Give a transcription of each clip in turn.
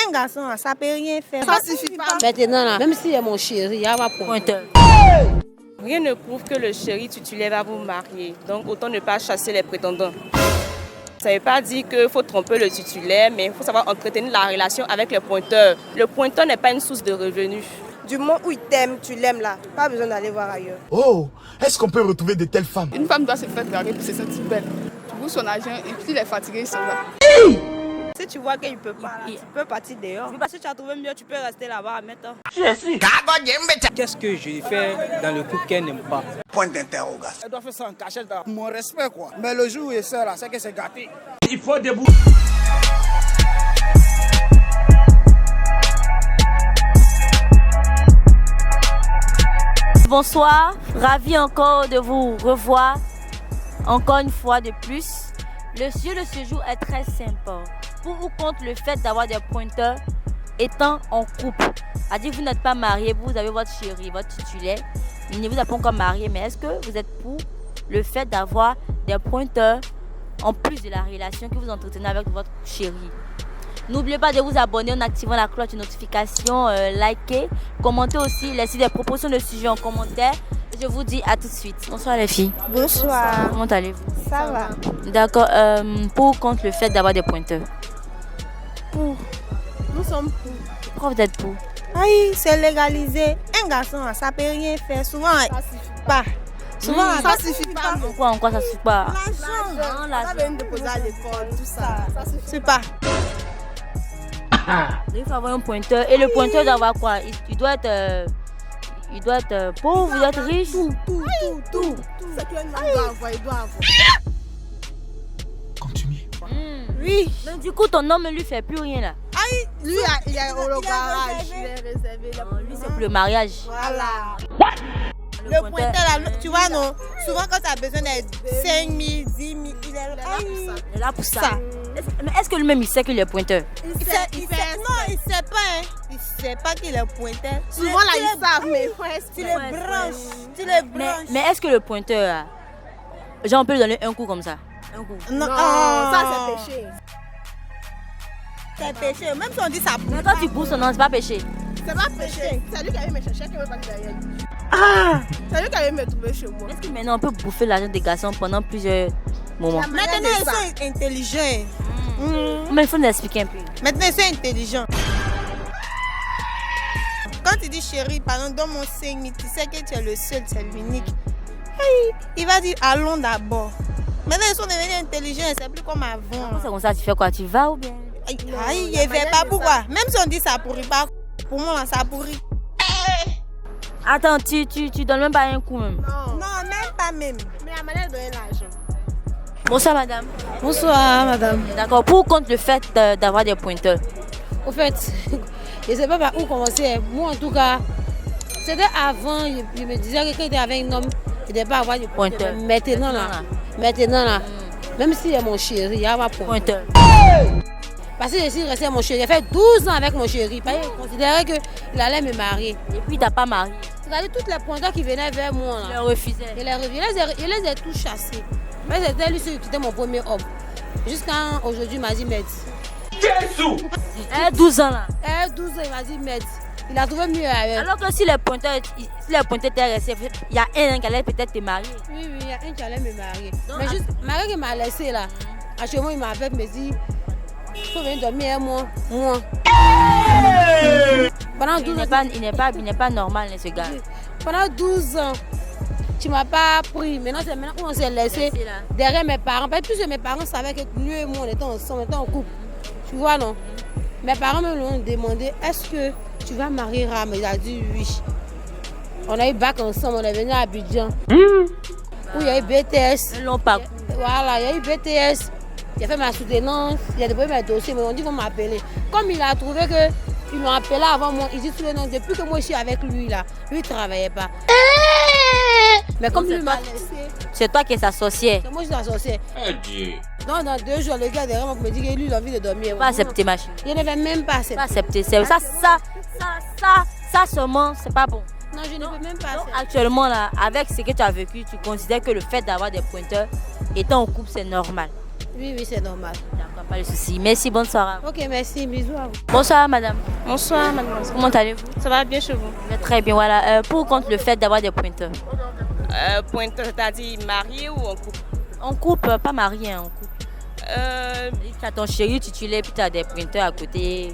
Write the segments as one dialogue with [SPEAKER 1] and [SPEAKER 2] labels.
[SPEAKER 1] Un garçon, ça peut rien faire. Ça suffit pas.
[SPEAKER 2] Maintenant, là, même s'il est mon chéri, il y a pas pointeur.
[SPEAKER 3] Rien ne prouve que le chéri titulaire va vous marier. Donc, autant ne pas chasser les prétendants. Ça ne veut pas dire qu'il faut tromper le titulaire, mais il faut savoir entretenir la relation avec le pointeur. Le pointeur n'est pas une source de revenus.
[SPEAKER 1] Du moment où il t'aime, tu l'aimes là. Pas besoin d'aller voir ailleurs.
[SPEAKER 4] Oh, est-ce qu'on peut retrouver de telles femmes?
[SPEAKER 5] Une femme doit se faire draguer pour se sentir belle. Tu bouges son argent et puis il est fatigué, il s'en va.
[SPEAKER 1] Si tu vois qu'il ne peut pas, là, tu peux partir dehors. Parce que tu as trouvé mieux, tu peux rester là-bas maintenant.
[SPEAKER 6] Qu'est-ce que je fais dans le couple qu'elle n'aime pas?
[SPEAKER 4] Point d'interrogation.
[SPEAKER 7] Elle doit faire ça en cachette, dans mon respect quoi. Mais le jour où il sort là, c'est que c'est gâté.
[SPEAKER 4] Il faut debout.
[SPEAKER 8] Bonsoir, ravi encore de vous revoir, encore une fois de plus. Le sujet de ce jour est très simple. Pour ou contre le fait d'avoir des pointeurs étant en couple. C'est-à-dire que vous n'êtes pas marié, vous avez votre chéri, votre titulaire, il ne vous a pas encore marié, mais est-ce que vous êtes pour le fait d'avoir des pointeurs en plus de la relation que vous entretenez avec votre chéri? N'oubliez pas de vous abonner en activant la cloche de notification, liker, commentez aussi, laissez des propositions de sujets en commentaire. Je vous dis à tout de suite. Bonsoir les filles.
[SPEAKER 1] Bonsoir.
[SPEAKER 8] Comment allez-vous?
[SPEAKER 1] Ça va.
[SPEAKER 8] D'accord. Pour ou contre le fait d'avoir des pointeurs?
[SPEAKER 1] Pour. Nous sommes pour.
[SPEAKER 8] Pourquoi vous êtes pour?
[SPEAKER 1] Aïe, c'est légalisé. Un garçon, ça peut rien faire. Souvent, ça suffit pas. Souvent, ça suffit pas.
[SPEAKER 8] Pourquoi en quoi ça suffit pas?
[SPEAKER 1] L'argent, ça vient de poser à l'école, tout ça. Ça suffit pas.
[SPEAKER 8] Il faut avoir un pointeur. Et le pointeur doit avoir quoi? Il doit être pauvre, il doit être riche.
[SPEAKER 1] Tout. C'est qu'un homme doit avoir, il doit avoir.
[SPEAKER 4] Continue.
[SPEAKER 1] Oui.
[SPEAKER 8] Donc du coup, ton homme ne lui fait plus rien là.
[SPEAKER 1] Aïe, lui, il est au garage. Il est réservé.
[SPEAKER 8] Lui, c'est pour le mariage.
[SPEAKER 1] Voilà. Le pointeur là, tu vois non, souvent quand tu as besoin de 5 000, 10 000, il est
[SPEAKER 8] là pour ça. Mais est-ce que lui-même il sait qu'il est pointeur?
[SPEAKER 1] Non, il sait pas. Hein. Il sait pas qu'il est pointeur. Souvent là, ils savent, mais tu les branches.
[SPEAKER 8] Mais est-ce que le pointeur, genre on peut lui donner un coup comme ça? Un coup.
[SPEAKER 1] Non, ça c'est péché. C'est péché. Même si on dit ça.
[SPEAKER 8] Mais quand tu pousses, non, c'est pas péché.
[SPEAKER 1] C'est pas péché. C'est lui qui avait me chercher, qui veut pas derrière lui. C'est lui qui avait me trouver chez moi.
[SPEAKER 8] Est-ce que maintenant on peut bouffer l'argent des garçons pendant plusieurs moments?
[SPEAKER 1] Maintenant ils sont intelligents.
[SPEAKER 8] Mais il faut nous expliquer un peu.
[SPEAKER 1] Maintenant ils sont intelligents. Quand tu dis chérie, par exemple, dans mon 5 000, tu sais que tu es le seul, c'est l'unique. Il va dire allons d'abord. Maintenant ils sont devenus intelligents, c'est plus comme avant.
[SPEAKER 8] C'est comme ça, tu fais quoi? Tu vas ou bien?
[SPEAKER 1] Aïe, il ne fait pas pourquoi. Même si on dit ça pourrit pas, pour moi ça pourrit.
[SPEAKER 8] Attends, tu donnes même pas un coup même?
[SPEAKER 1] Non, même pas même. Mais la manière de donner l'argent.
[SPEAKER 8] Bonsoir madame.
[SPEAKER 2] Bonsoir madame.
[SPEAKER 8] D'accord, pour ou contre le fait d'avoir des pointeurs?
[SPEAKER 2] Au fait, je ne sais pas par où commencer. Moi en tout cas, c'était avant, je me disais que quand j'étais avec un homme, je ne devais pas avoir de pointeur. Maintenant là, même s'il est mon chéri, il y a pas pointeur. Parce que je suis restée mon chéri. J'ai fait 12 ans avec mon chéri. Parce qu'il considérait qu'il allait me marier.
[SPEAKER 8] Et puis, il t'a pas marié.
[SPEAKER 2] C'est-à-dire toutes les pointeurs qui venaient vers moi.
[SPEAKER 8] Il les refusait.
[SPEAKER 2] Je les ai tous chassés. Mais c'était lui qui était mon premier homme. Jusqu'à aujourd'hui, il m'a dit Med.
[SPEAKER 4] Jésus!
[SPEAKER 8] 12 ans là.
[SPEAKER 2] 12 ans, il m'a dit Med. Il a trouvé mieux ailleurs.
[SPEAKER 8] Alors que si les pointeurs étaient restés, il y a un qui allait peut-être te marier.
[SPEAKER 2] Oui, il y a un qui allait me marier. Donc, mais juste, Marie qui m'a laissé là. Actuellement, il m'appelle, me dit. Il faut venir dormir avec moi. Pendant 12 ans.
[SPEAKER 8] Il n'est pas normal, ce gars.
[SPEAKER 2] Pendant 12 ans, tu ne m'as pas pris. Maintenant, c'est maintenant qu'on s'est laissé derrière mes parents. Parce que plus mes parents savaient que lui et moi, on était ensemble, on était en couple. Tu vois, non? Mes parents me l'ont demandé, est-ce que tu vas marier Ram? Il a dit oui. On a eu bac ensemble, on est venu à Abidjan. Où il y a eu BTS. Voilà, il y a eu BTS. J'ai fait ma soutenance, il a déposé mes dossiers, mais on dit qu'ils vont m'appeler. Comme il a trouvé qu'ils l'ont appelé avant moi, il dit tous les noms. Depuis que moi je suis avec lui, là, lui il ne travaillait pas. Mais comme lui m'a laissé.
[SPEAKER 8] C'est toi qui es sa sorcière.
[SPEAKER 2] C'est moi qui suis sa sorcière. Non, dans 2 jours, le gars derrière moi me dit que lui il a envie de dormir.
[SPEAKER 8] Pas accepter ma chérie.
[SPEAKER 2] Il ne veut même pas accepter.
[SPEAKER 8] Pas accepter. Ça seulement, c'est pas bon.
[SPEAKER 2] Non, je ne peux même pas accepter.
[SPEAKER 8] Actuellement, là, avec ce que tu as vécu, tu considères que le fait d'avoir des pointeurs, étant en couple, c'est normal.
[SPEAKER 2] Oui, c'est normal.
[SPEAKER 8] D'accord. Pas de souci. Merci, bonne soirée.
[SPEAKER 2] Ok, merci, bisous à vous.
[SPEAKER 8] Bonsoir, madame.
[SPEAKER 3] Bonsoir, mademoiselle.
[SPEAKER 8] Comment allez-vous?
[SPEAKER 3] Ça va bien chez vous?
[SPEAKER 8] Je vais très bien, voilà. Pour ou contre le fait d'avoir des pointeurs?
[SPEAKER 3] Pointeur, c'est-à-dire marié ou en couple?
[SPEAKER 8] En couple, pas marié, en couple. Tu as ton chéri titulaire, puis tu as des pointeurs à côté.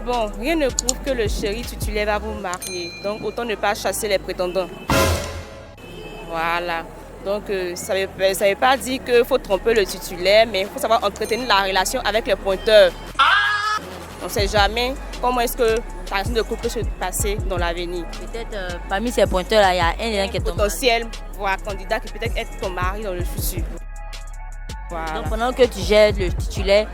[SPEAKER 3] Bon, rien ne prouve que le chéri titulaire va vous marier. Donc, autant ne pas chasser les prétendants. Voilà. Donc, ça veut pas dire qu'il faut tromper le titulaire, mais il faut savoir entretenir la relation avec le pointeur. On ne sait jamais comment est-ce que ta relation de couple peut se passer dans l'avenir.
[SPEAKER 8] Peut-être parmi ces pointeurs-là, il y a un des qui est ton mari.
[SPEAKER 3] Potentiel voilà, candidat qui peut être ton mari dans le futur. Voilà.
[SPEAKER 8] Donc, pendant que tu gères le titulaire,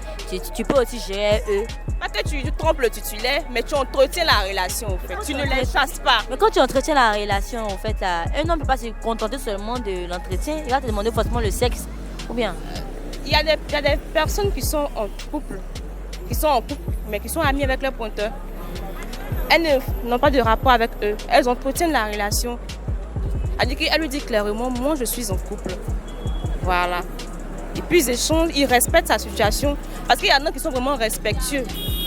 [SPEAKER 8] tu peux aussi gérer eux.
[SPEAKER 3] Pas que tu trompes le titulaire, mais tu entretiens la relation en fait. Tu ne les chasses pas.
[SPEAKER 8] Mais quand tu entretiens la relation, en fait, là, un homme ne peut pas se contenter seulement de l'entretien. Il va te demander forcément le sexe. Ou bien?
[SPEAKER 3] Il y a des personnes qui sont en couple, mais qui sont amies avec leur pointeur. Elles n'ont pas de rapport avec eux. Elles entretiennent la relation. Elle lui dit clairement, moi je suis en couple. Voilà. Et puis ils échangent, ils respectent sa situation. Parce qu'il y en a qui sont vraiment respectueux.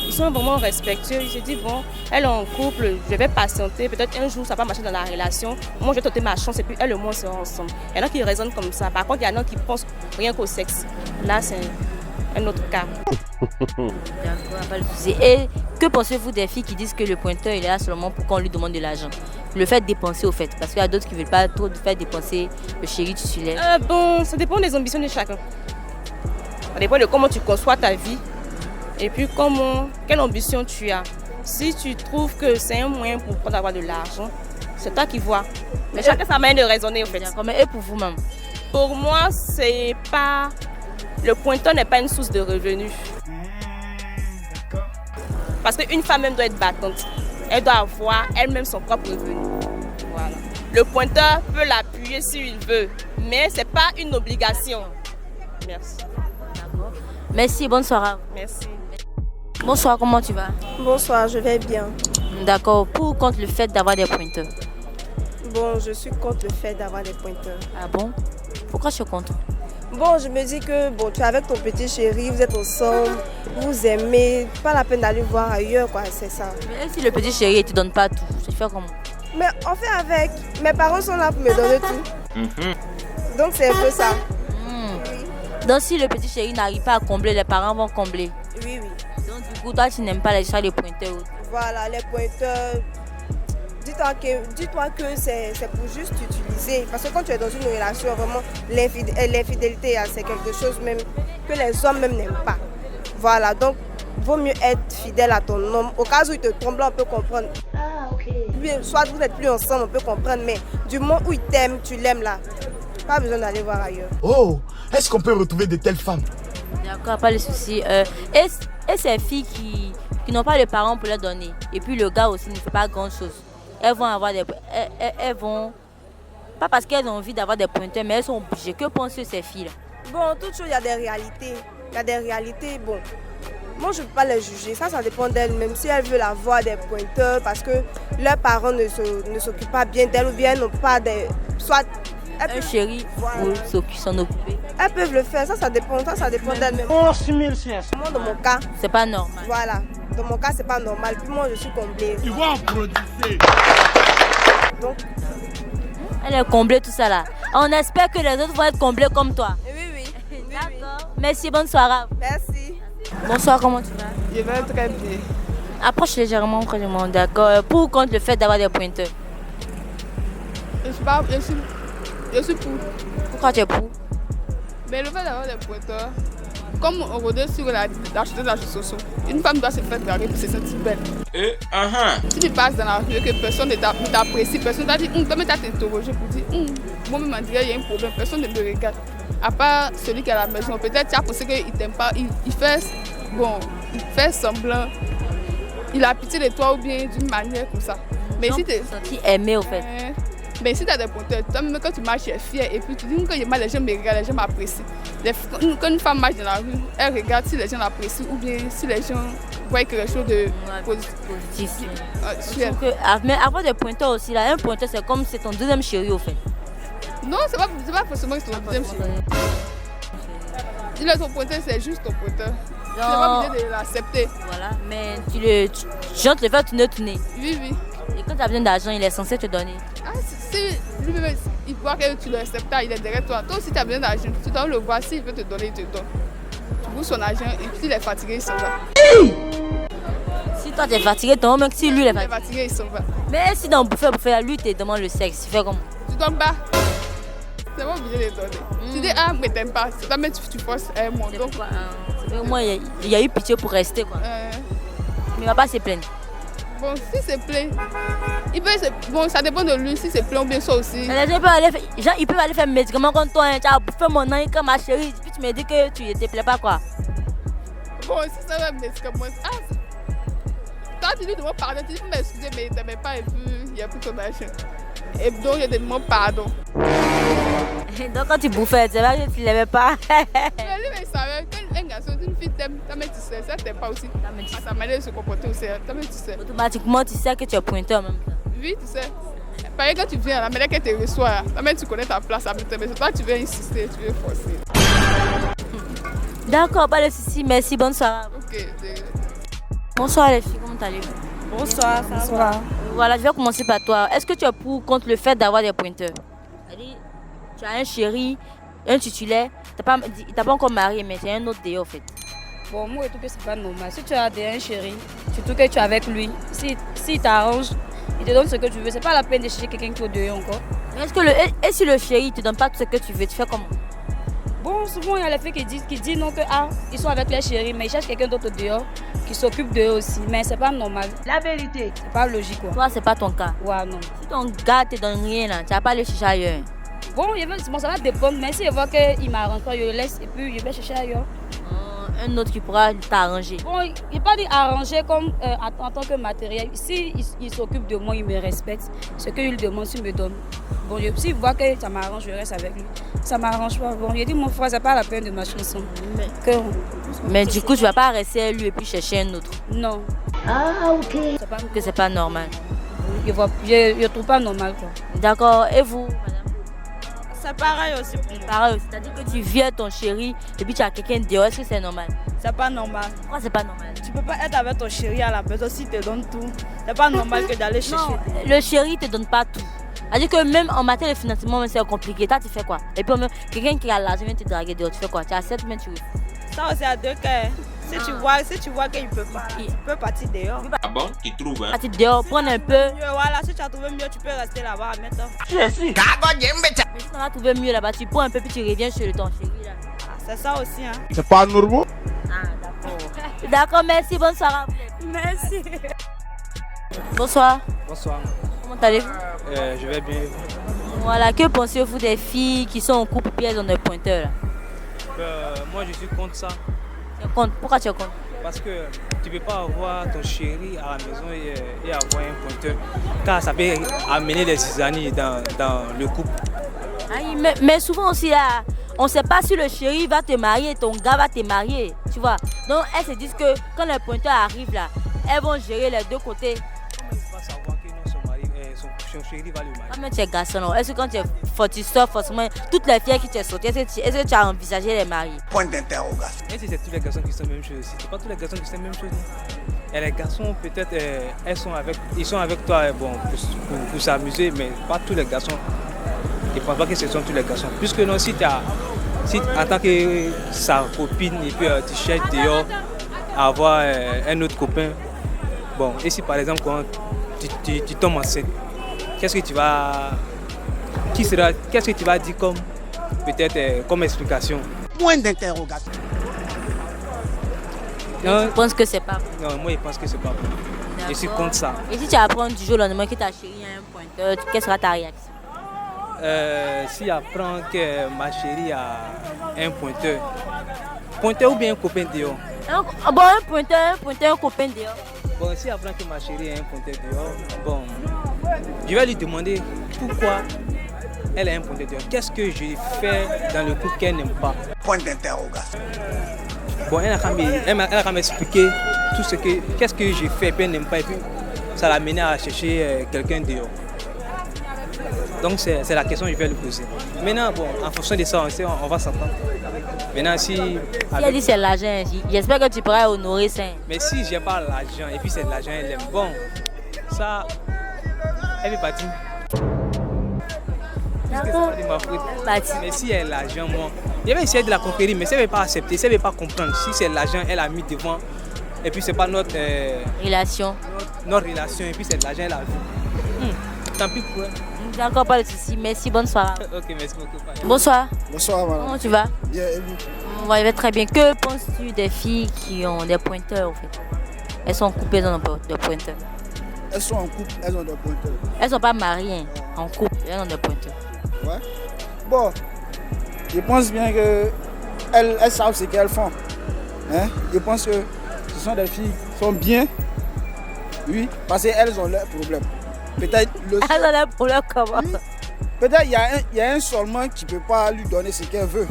[SPEAKER 3] Ils sont vraiment respectueux. Ils se disent, bon, elle est en couple, je vais patienter. Peut-être un jour, ça va marcher dans la relation. Moi, je vais tenter ma chance et puis elle et moi, on sera ensemble. Il y en a qui raisonnent comme ça. Par contre, il y en a qui pensent rien qu'au sexe. Là, c'est un autre cas.
[SPEAKER 8] D'accord, pas de souci. Et que pensez-vous des filles qui disent que le pointeur, il est là seulement pour qu'on lui demande de l'argent? Le fait de dépenser, au fait. Parce qu'il y a d'autres qui ne veulent pas trop faire dépenser le chéri titulaire.
[SPEAKER 3] Bon, ça dépend des ambitions de chacun. Ça dépend de comment tu conçois ta vie et puis quelle ambition tu as. Si tu trouves que c'est un moyen pour avoir de l'argent, c'est toi qui vois. Mais chacun sa manière de raisonner en fait.
[SPEAKER 8] Et pour vous-même?
[SPEAKER 3] Pour moi, le pointeur n'est pas une source de revenus. Parce qu'une femme même doit être battante. Elle doit avoir elle-même son propre revenu. Voilà. Le pointeur peut l'appuyer s'il veut, mais ce n'est pas une obligation. Merci.
[SPEAKER 8] Merci, bonne soirée.
[SPEAKER 3] Merci.
[SPEAKER 8] Bonsoir, comment tu vas?
[SPEAKER 1] Bonsoir, je vais bien.
[SPEAKER 8] D'accord. Pour ou contre le fait d'avoir des pointeurs?
[SPEAKER 1] Bon, je suis contre le fait d'avoir des pointeurs.
[SPEAKER 8] Ah bon? Pourquoi tu es contre?
[SPEAKER 1] Bon, je me dis que bon, tu es avec ton petit chéri, vous êtes ensemble, vous aimez, pas la peine d'aller voir ailleurs, quoi, c'est ça.
[SPEAKER 8] Mais si le petit chéri ne te donne pas tout, tu fais comment?
[SPEAKER 1] Mais on fait avec. Mes parents sont là pour me donner tout. Donc c'est un peu ça.
[SPEAKER 8] Donc si le petit chéri n'arrive pas à combler, les parents vont combler.
[SPEAKER 1] Oui.
[SPEAKER 8] Donc du coup, toi tu n'aimes pas les pointeurs.
[SPEAKER 1] Voilà, les pointeurs. Dis-toi que c'est pour juste t'utiliser. Parce que quand tu es dans une relation, vraiment, l'infidélité, c'est quelque chose même que les hommes même n'aiment pas. Voilà, donc vaut mieux être fidèle à ton homme. Au cas où il te trompe, on peut comprendre.
[SPEAKER 8] Ah, ok.
[SPEAKER 1] Soit vous n'êtes plus ensemble, on peut comprendre, mais du moment où il t'aime, tu l'aimes là. Pas besoin d'aller voir ailleurs.
[SPEAKER 4] Oh, est-ce qu'on peut retrouver de telles femmes?
[SPEAKER 8] D'accord, pas de souci. Et ces filles qui n'ont pas de parents pour leur donner, et puis le gars aussi ne fait pas grand-chose, elles vont avoir elles vont, pas parce qu'elles ont envie d'avoir des pointeurs, mais elles sont obligées. Que pensent ces filles-là?
[SPEAKER 1] Bon, toutes choses, il y a des réalités. Il y a des réalités, bon. Moi, je ne peux pas les juger. Ça dépend d'elles. Même si elles veulent avoir des pointeurs parce que leurs parents ne s'occupent pas bien d'elles ou bien elles n'ont pas des... Soit
[SPEAKER 8] un chéri pour s'en occuper.
[SPEAKER 1] Elles peuvent le faire. Ça dépend d'elles-mêmes.
[SPEAKER 7] Oh, 6500.
[SPEAKER 1] Moi, dans mon cas...
[SPEAKER 8] C'est pas normal.
[SPEAKER 1] Voilà. Dans mon cas, c'est pas normal. Puis moi, je suis comblée.
[SPEAKER 4] Tu vas en produire.
[SPEAKER 1] Donc...
[SPEAKER 8] Elle est comblée, tout ça là. On espère que les autres vont être comblés comme toi.
[SPEAKER 1] Oui.
[SPEAKER 8] D'accord. Merci, bonne soirée.
[SPEAKER 1] Merci.
[SPEAKER 8] Bonsoir, comment tu vas?
[SPEAKER 5] Je vais très bien.
[SPEAKER 8] Approche légèrement près du monde, d'accord. Pour ou contre le fait d'avoir des pointeurs?
[SPEAKER 5] Je suis pour.
[SPEAKER 8] Pourquoi tu es pour?
[SPEAKER 5] Mais le fait d'avoir des pointeurs, comme on regarde sur l'acheteur de la chaussure, une femme doit se faire draguer pour se sentir belle. Si tu passes dans la rue et que personne ne t'apprécie, personne ne t'a dit, toi, tu as t'interrogé pour dire, moi-même, on dirait qu'il y a un problème, personne ne me regarde. À part celui qui est à la maison, peut-être tu as pensé qu'il ne t'aime pas, il fait semblant, il a pitié de toi ou bien d'une manière comme ça. Mais
[SPEAKER 8] donc,
[SPEAKER 5] si tu es
[SPEAKER 8] senti aimé au fait.
[SPEAKER 5] Mais si tu as des pointeurs, toi-même quand tu marches, tu es fier et puis tu dis que les gens me regardent, les gens m'apprécient. Quand une femme marche dans la rue, elle regarde si les gens l'apprécient ou bien si les gens voient quelque chose de
[SPEAKER 8] positif.
[SPEAKER 5] Mais
[SPEAKER 8] avoir des pointeurs aussi, là, un pointeur c'est comme c'est ton deuxième chéri au fait.
[SPEAKER 5] Non, c'est pas forcément que c'est ton deuxième chéri. Il est ton pointeur, c'est juste ton pointeur. Tu n'es pas obligé de l'accepter.
[SPEAKER 8] Voilà, mais genre te le faire tourner.
[SPEAKER 5] Oui, oui.
[SPEAKER 8] Et quand tu as besoin d'argent, il est censé te donner.
[SPEAKER 5] Ah, si lui-même, il voit que tu l'acceptes, il est derrière toi. Toi aussi, tu as besoin d'argent. Tu dois le voir, s'il veut te donner, il te donne. Tu bouges son argent et puis il est fatigué, il s'en va.
[SPEAKER 8] Si toi tu es fatigué, ton même si lui il est
[SPEAKER 5] Il est fatigué, il s'en va.
[SPEAKER 8] Mais si dans bouffer, lui te demande le sexe, tu fais comment?
[SPEAKER 5] Tu donnes pas. Tu n'es pas obligé de donner. Tu dis, ah, mais t'aimes pas. C'est toi, mais tu forces un mot. Donc,
[SPEAKER 8] au moins, il y a eu pitié pour rester, quoi. Mais il va pas se plaindre.
[SPEAKER 5] Bon, si c'est plein, bon, ça dépend de lui, si c'est plein ou bien ça aussi.
[SPEAKER 8] Les gens, ils peuvent aller faire médicaments comme toi, hein. Tu as bouffé mon nom comme ma chérie, puis tu me dis que tu ne te plais pas, quoi.
[SPEAKER 5] Bon, si ça va un médicament, toi tu lui demandes pardon, tu dis, mais excusez, mais il ne t'aimait pas et puis il n'y a plus ton argent. Et donc, je te demande pardon.
[SPEAKER 8] Donc, quand tu bouffais, c'est vrai que tu ne l'aimais pas.
[SPEAKER 5] Mais lui, il savait qu'un garçon, une fille t'aime, tu sais, ça ne t'aime pas aussi. À sa manière de se comporter aussi, tu sais.
[SPEAKER 8] Automatiquement, tu sais que tu es pointeur même.
[SPEAKER 5] Oui, tu sais. Par exemple, quand tu viens, la manière qu'elle te reçoit, tu connais ta place, mais c'est toi tu veux insister, tu veux forcer.
[SPEAKER 8] D'accord, pas de soucis, merci, bonne soirée.
[SPEAKER 5] Ok,
[SPEAKER 8] bonsoir les filles, comment allez-vous?
[SPEAKER 1] Bonsoir, ça va.
[SPEAKER 8] Voilà, je vais commencer par toi. Est-ce que tu es pour ou contre le fait d'avoir des pointeurs? C'est-à-dire, tu as un chéri, un titulaire, il t'a pas encore marié, mais c'est un autre déo en fait.
[SPEAKER 9] Bon, moi je trouve que c'est pas normal. Si tu as un chéri, surtout que tu es avec lui, si t'arrange, il te donne ce que tu veux, c'est pas la peine de chercher quelqu'un qui est au dehors encore.
[SPEAKER 8] Et si le chéri te donne pas tout ce que tu veux, tu fais comment?
[SPEAKER 9] Bon, souvent il y a les filles qui disent non que ils sont avec les chéris, mais ils cherchent quelqu'un d'autre au dehors qui s'occupe d'eux aussi. Mais c'est pas normal.
[SPEAKER 8] La vérité.
[SPEAKER 9] C'est pas logique quoi.
[SPEAKER 8] Toi, c'est pas ton cas.
[SPEAKER 9] Ouais, non.
[SPEAKER 8] Si ton gars te donne rien là, tu vas pas le chercher ailleurs.
[SPEAKER 9] Bon, ça va dépendre, mais si je vois qu'il m'arrange pas, je le laisse et puis je vais chercher ailleurs.
[SPEAKER 8] Un autre qui pourra t'arranger.
[SPEAKER 9] Bon, il n'est pas dit arranger comme en tant que matériel. Si il s'occupe de moi, il me respecte. Ce qu'il demande, il me donne. Bon, s'il voit que ça m'arrange, je reste avec lui. Ça m'arrange pas. Bon, il dit mon frère, c'est pas la peine de ma chanson.
[SPEAKER 8] Mais du coup, tu vas pas rester à lui et puis chercher un autre.
[SPEAKER 9] Non.
[SPEAKER 8] Ah, ok. C'est pas que c'est pas normal.
[SPEAKER 9] Je trouve pas normal quoi.
[SPEAKER 8] D'accord. Et vous, madame?
[SPEAKER 1] C'est pareil aussi pour moi.
[SPEAKER 8] Pareil, c'est-à-dire que tu viens ton chéri et puis tu as quelqu'un dehors, est-ce que c'est normal?
[SPEAKER 1] C'est pas normal.
[SPEAKER 8] Pourquoi c'est pas normal?
[SPEAKER 1] Tu peux pas être avec ton chéri à la maison s'il te donne tout. C'est pas normal que d'aller chercher.
[SPEAKER 8] Non, le chéri te donne pas tout. C'est-à-dire que même en matière de financement, c'est compliqué. Toi, tu fais quoi? Et puis quelqu'un qui a l'argent vient te draguer dehors, tu fais quoi? Tu acceptes, mais tu veux.
[SPEAKER 1] Ça aussi à deux cas. Si tu vois qu'il peut pas, tu peux partir dehors.
[SPEAKER 10] Ah bon, tu trouves hein?
[SPEAKER 8] Partir dehors, prendre un peu.
[SPEAKER 1] Voilà, si tu as trouvé mieux, tu peux rester là-bas maintenant.
[SPEAKER 8] Mais si tu as trouvé mieux là-bas, tu prends un peu puis tu reviens chez ton chéri là.
[SPEAKER 1] C'est ça aussi, hein.
[SPEAKER 4] C'est pas normal?
[SPEAKER 8] Ah, d'accord. D'accord, merci, bonsoir.
[SPEAKER 1] Merci.
[SPEAKER 8] Bonsoir.
[SPEAKER 6] Bonsoir.
[SPEAKER 8] Comment allez-vous?
[SPEAKER 6] Je vais bien.
[SPEAKER 8] Voilà, que pensez-vous des filles qui sont en couple puis elles ont des pointeurs là?
[SPEAKER 6] Moi, je suis contre ça.
[SPEAKER 8] Pourquoi tu es contre?
[SPEAKER 6] Parce que tu ne peux pas avoir ton chéri à la maison et avoir un pointeur. Car ça peut amener des zizanies dans le couple.
[SPEAKER 8] Mais souvent aussi, là, on ne sait pas si le chéri va te marier, ton gars va te marier. Tu vois? Donc elles se disent que quand les pointeurs arrivent là, elles vont gérer les deux côtés.
[SPEAKER 6] Comment ils vont savoir que non, son chéri va le marier?
[SPEAKER 8] Quand même tu es garçon, non? Est-ce que quand tu es fortisteur, forcément, toutes les filles qui t'ont sorties, est-ce que tu as envisagé les marier?
[SPEAKER 7] Point d'interrogation.
[SPEAKER 6] Et si c'est tous les garçons qui sont la même chose, c'est pas tous les garçons qui sont la même chose. Et les garçons, peut-être, ils sont avec toi bon, pour s'amuser, mais pas tous les garçons. Je ne pense pas que ce sont tous les garçons. Puisque non, si en tant que sa copine, et puis tu cherches dehors à avoir un autre copain, bon, et si par exemple, quand tu tombes enceinte, qu'est-ce que tu vas dire comme, peut-être, comme explication?
[SPEAKER 7] Point d'interrogation.
[SPEAKER 8] Je pense que c'est pas bon.
[SPEAKER 6] Non, moi je pense que c'est pas bon. Je suis contre ça.
[SPEAKER 8] Et si tu apprends du jour au lendemain que ta chérie a un pointeur, quelle sera ta réaction?
[SPEAKER 6] Si apprend que ma chérie a un pointeur ou bien un copain dehors?
[SPEAKER 8] Bon, un pointeur, un copain dehors.
[SPEAKER 6] Bon, si apprend que ma chérie a un pointeur dehors, bon, je vais lui demander pourquoi elle a un pointeur dehors. Qu'est-ce que je fais dans le couple qu'elle n'aime pas?
[SPEAKER 7] Point d'interrogation.
[SPEAKER 6] Bon, elle a qu'à m'expliquer tout qu'est-ce que j'ai fait, puis elle n'aime pas, et puis ça l'a mené à chercher quelqu'un dehors. Donc c'est la question que je vais lui poser. Maintenant, bon, en fonction de ça, on va s'entendre. Maintenant, si
[SPEAKER 8] elle dit c'est l'argent, j'espère que tu pourras honorer ça.
[SPEAKER 6] Mais si j'ai pas l'argent et puis c'est l'argent, elle aime. Bon, ça, elle est partie.
[SPEAKER 8] D'accord.
[SPEAKER 6] Mais si elle a l'argent, moi, je vais essayer de la conquérir, mais si elle ne veut pas accepter, si elle ne veut pas comprendre, si c'est l'argent, elle a mis devant, et puis c'est pas notre
[SPEAKER 8] relation.
[SPEAKER 6] Notre relation, et puis c'est l'argent, elle a vu. Tant pis pour elle.
[SPEAKER 8] D'accord, pas de soucis. Merci, bonne soirée.
[SPEAKER 6] Ok, merci beaucoup.
[SPEAKER 8] Bonsoir.
[SPEAKER 7] Bonsoir, madame.
[SPEAKER 8] Comment tu vas?
[SPEAKER 7] Bien, et vous?
[SPEAKER 8] On va très bien. Que penses-tu des filles qui ont des pointeurs, en fait? Elles sont coupées dans des pointeurs.
[SPEAKER 7] Elles sont en couple, elles ont des pointeurs.
[SPEAKER 8] Elles ne sont pas mariées, en couple, elles ont des pointeurs.
[SPEAKER 7] Ouais. Bon, je pense bien qu'elles savent ce qu'elles font. Hein? Je pense que ce sont des filles qui sont bien. Oui, parce qu'elles ont leurs problèmes. Peut-être
[SPEAKER 8] elles ont leurs problèmes comment?
[SPEAKER 7] Oui. Peut-être il y a un seulement qui ne peut pas lui donner ce qu'elle veut.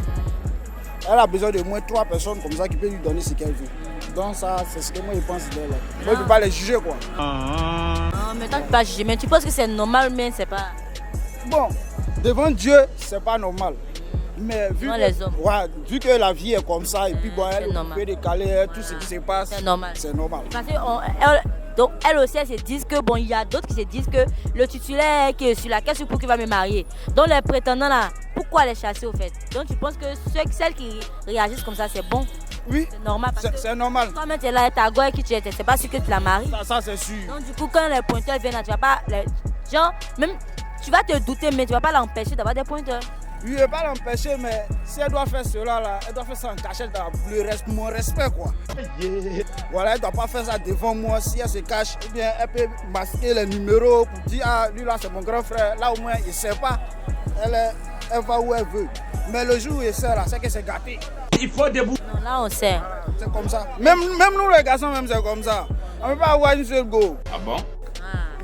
[SPEAKER 7] Elle a besoin de moins 3 personnes comme ça qui peuvent lui donner ce qu'elle veut. Donc ça, c'est ce que moi je pense d'elle. Moi je ne peux pas les juger quoi.
[SPEAKER 8] Non, mais toi tu ne peux pas juger, mais tu penses que c'est normal, mais c'est pas...
[SPEAKER 7] Bon, devant Dieu, c'est pas normal. Mais vu que la vie est comme ça, et puis bon, elle peut décaler tout ce qui se passe,
[SPEAKER 8] c'est normal.
[SPEAKER 7] C'est normal.
[SPEAKER 8] Parce que donc elles aussi, elles se disent que bon, il y a d'autres qui se disent que le titulaire qui est sur la caisse pour qui va me marier. Donc les prétendants là, pourquoi les chasser au fait? Donc tu penses que celles qui réagissent comme ça, c'est bon?
[SPEAKER 7] Oui,
[SPEAKER 8] c'est normal.
[SPEAKER 7] C'est normal.
[SPEAKER 8] Toi-même, tu es là, ta goye qui tu étais, c'est pas sûr que tu la maries.
[SPEAKER 7] Ça c'est sûr.
[SPEAKER 8] Donc du coup, quand les pointeurs viennent là, tu vas pas... même, tu vas te douter, mais tu vas pas l'empêcher d'avoir des pointeurs.
[SPEAKER 7] Oui, je ne vais pas l'empêcher, mais si elle doit faire cela, là, elle doit faire ça en cachette, mon respect, quoi. Voilà, elle ne doit pas faire ça devant moi. Si elle se cache, eh bien, elle peut masquer les numéros pour dire, ah, lui là, c'est mon grand frère. Là, au moins, il ne sait pas. Elle va où elle veut. Mais le jour où il sait, là, c'est que c'est gâté.
[SPEAKER 4] Il faut debout.
[SPEAKER 8] Non, là, on sait.
[SPEAKER 7] C'est comme ça. Même nous, les garçons, même, c'est comme ça. On ne peut pas avoir une seule go.
[SPEAKER 4] Ah bon?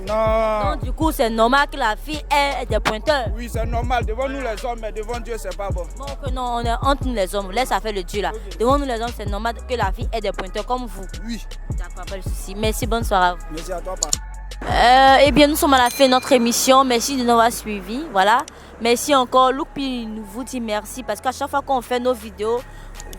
[SPEAKER 7] Non.
[SPEAKER 8] Donc du coup, c'est normal que la fille ait des pointeurs.
[SPEAKER 7] Oui, c'est normal. Devant nous les hommes, mais devant Dieu, c'est pas bon.
[SPEAKER 8] Bon, que non, on est entre nous les hommes. Laisse ça faire le Dieu là. Okay. Devant nous les hommes, c'est normal que la fille ait des pointeurs comme vous.
[SPEAKER 7] Oui.
[SPEAKER 8] D'accord, pas de souci. Merci, bonne soirée à vous.
[SPEAKER 7] Merci à toi, papa.
[SPEAKER 8] Eh bien, nous sommes à la fin de notre émission. Merci de nous avoir suivis. Voilà. Merci encore. Loupi nous vous dit merci parce qu'à chaque fois qu'on fait nos vidéos,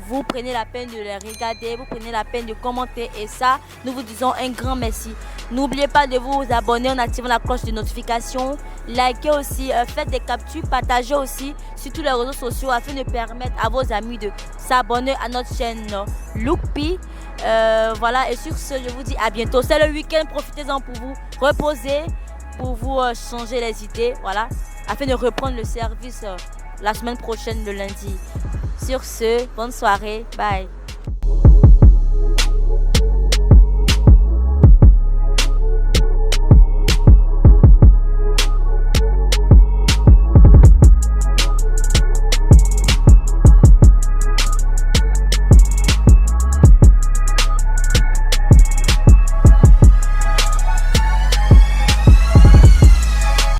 [SPEAKER 8] vous prenez la peine de les regarder, vous prenez la peine de commenter et ça, nous vous disons un grand merci. N'oubliez pas de vous abonner en activant la cloche de notification, likez aussi, faites des captures, partagez aussi sur tous les réseaux sociaux afin de permettre à vos amis de s'abonner à notre chaîne Loupi. Voilà, et sur ce, je vous dis à bientôt. C'est le week-end, profitez-en pour vous reposer, pour vous changer les idées, voilà, afin de reprendre le service la semaine prochaine, le lundi. Sur ce, bonne soirée, bye.